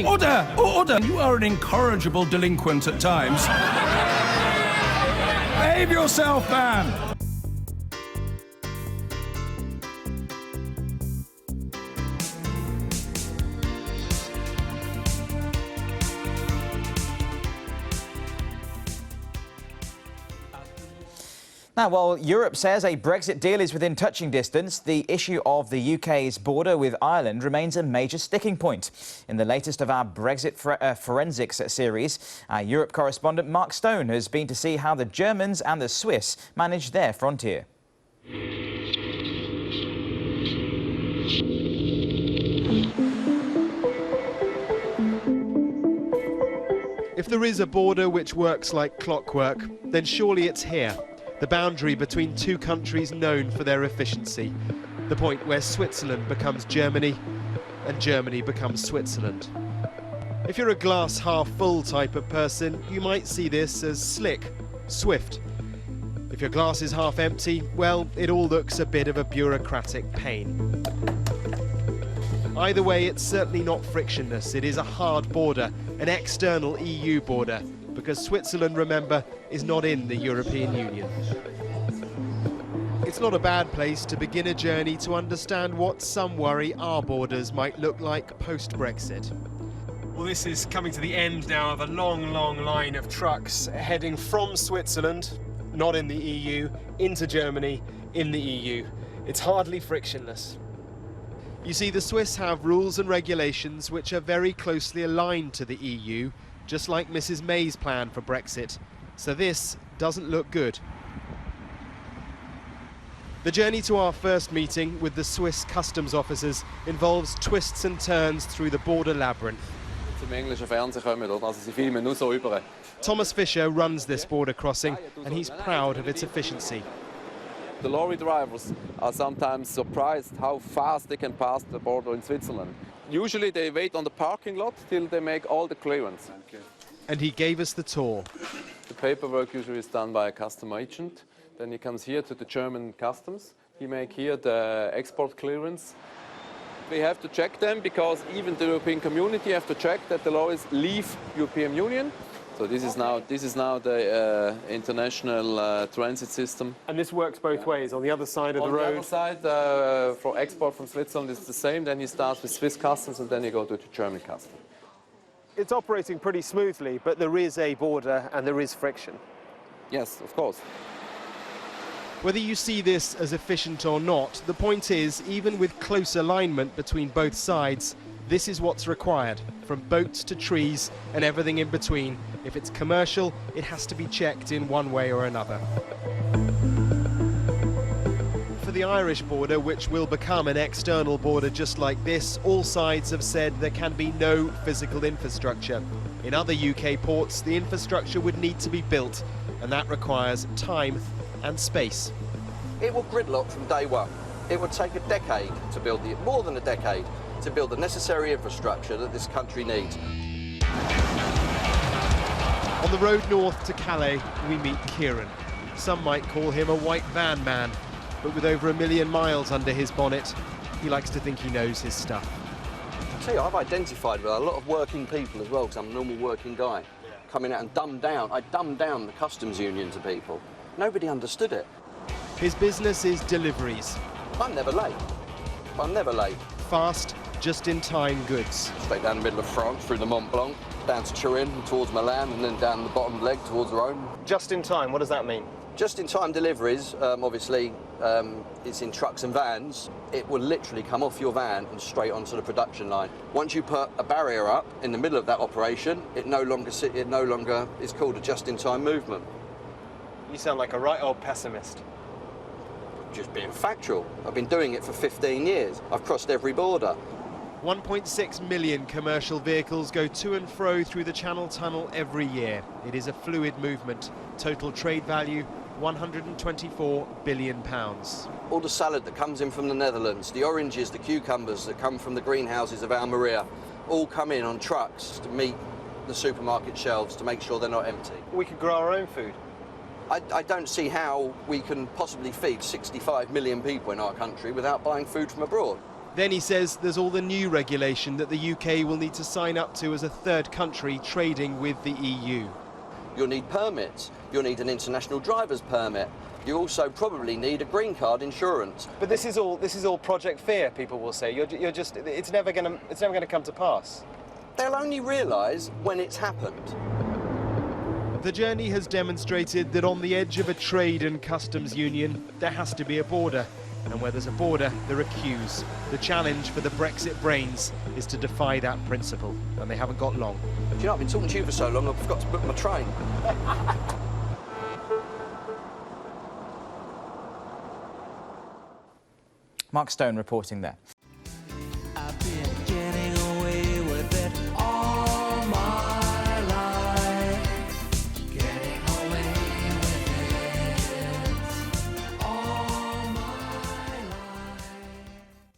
Order! Order! You are an incorrigible delinquent at times. Behave yourself, man! Now, while Europe says a Brexit deal is within touching distance, the issue of the UK's border with Ireland remains a major sticking point. In the latest of our Brexit forensics series, our Europe correspondent Mark Stone has been to see how the Germans and the Swiss manage their frontier. If there is a border which works like clockwork, then surely it's here. The boundary between two countries known for their efficiency. The point where Switzerland becomes Germany and Germany becomes Switzerland. If you're a glass half full type of person, you might see this as slick, swift. If your glass is half empty, well, it all looks a bit of a bureaucratic pain. Either way, it's certainly not frictionless. It is a hard border, an external EU border, because Switzerland, remember, is not in the European Union. It's not a bad place to begin a journey to understand what some worry our borders might look like post-Brexit. Well, this is coming to the end now of a long, long line of trucks heading from Switzerland, not in the EU, into Germany, in the EU. It's hardly frictionless. You see, the Swiss have rules and regulations which are very closely aligned to the EU, just like Mrs May's plan for Brexit. So this doesn't look good. The journey to our first meeting with the Swiss customs officers involves twists and turns through the border labyrinth. Zum englischen Fernsehen kommen, oder? Also sie filmen nur so über. Thomas Fisher runs this border crossing and he's proud of its efficiency. The lorry drivers are sometimes surprised how fast they can pass the border in Switzerland. Usually they wait on the parking lot till they make all the clearance. And he gave us the tour. The paperwork usually is done by a custom agent. Then he comes here to the German customs. He makes here the export clearance. We have to check them because even the European community have to check that the lorries leave European Union. So this is now the international transit system. And this works both ways. On the other side of the road. On the other side, for export from Switzerland, it's the same. Then you start with Swiss customs and then you go to the German customs. It's operating pretty smoothly, but there is a border and there is friction. Yes, of course. Whether you see this as efficient or not, the point is, even with close alignment between both sides, this is what's required, from boats to trees and everything in between. If it's commercial, it has to be checked in one way or another. For the Irish border, which will become an external border just like this, all sides have said there can be no physical infrastructure. In other UK ports, the infrastructure would need to be built, and that requires time and space. It will gridlock from day one. It would take a decade to build more than a decade, to build the necessary infrastructure that this country needs. On the road north to Calais, we meet Kieran. Some might call him a white van man, but with over 1 million miles under his bonnet, he likes to think he knows his stuff. I tell you, I've identified with a lot of working people as well, because I'm a normal working guy. Coming out and I dumbed down the customs union to people. Nobody understood it. His business is deliveries. I'm never late. I'm never late. Fast, just-in-time goods. Straight down the middle of France, through the Mont Blanc, down to Turin, towards Milan, and then down the bottom leg towards Rome. Just in time, what does that mean? Just-in-time deliveries, obviously, it's in trucks and vans. It will literally come off your van and straight onto the production line. Once you put a barrier up in the middle of that operation, it no longer is called a just-in-time movement. You sound like a right old pessimist. Just being factual. I've been doing it for 15 years. I've crossed every border. 1.6 million commercial vehicles go to and fro through the Channel Tunnel every year. It is a fluid movement. Total trade value, £124 billion. All the salad that comes in from the Netherlands, the oranges, the cucumbers that come from the greenhouses of Almeria, all come in on trucks to meet the supermarket shelves to make sure they're not empty. We could grow our own food. I don't see how we can possibly feed 65 million people in our country without buying food from abroad. Then he says there's all the new regulation that the UK will need to sign up to as a third country trading with the EU. You'll need permits, you'll need an international driver's permit, you also probably need a green card insurance. But this is all project fear, people will say. It's never going to come to pass. They'll only realise when it's happened. The journey has demonstrated that on the edge of a trade and customs union, there has to be a border. And where there's a border, there are queues. The challenge for the Brexit brains is to defy that principle, and they haven't got long. Do you know, I've been talking to you for so long, I forgot to book my train. Mark Stone reporting there.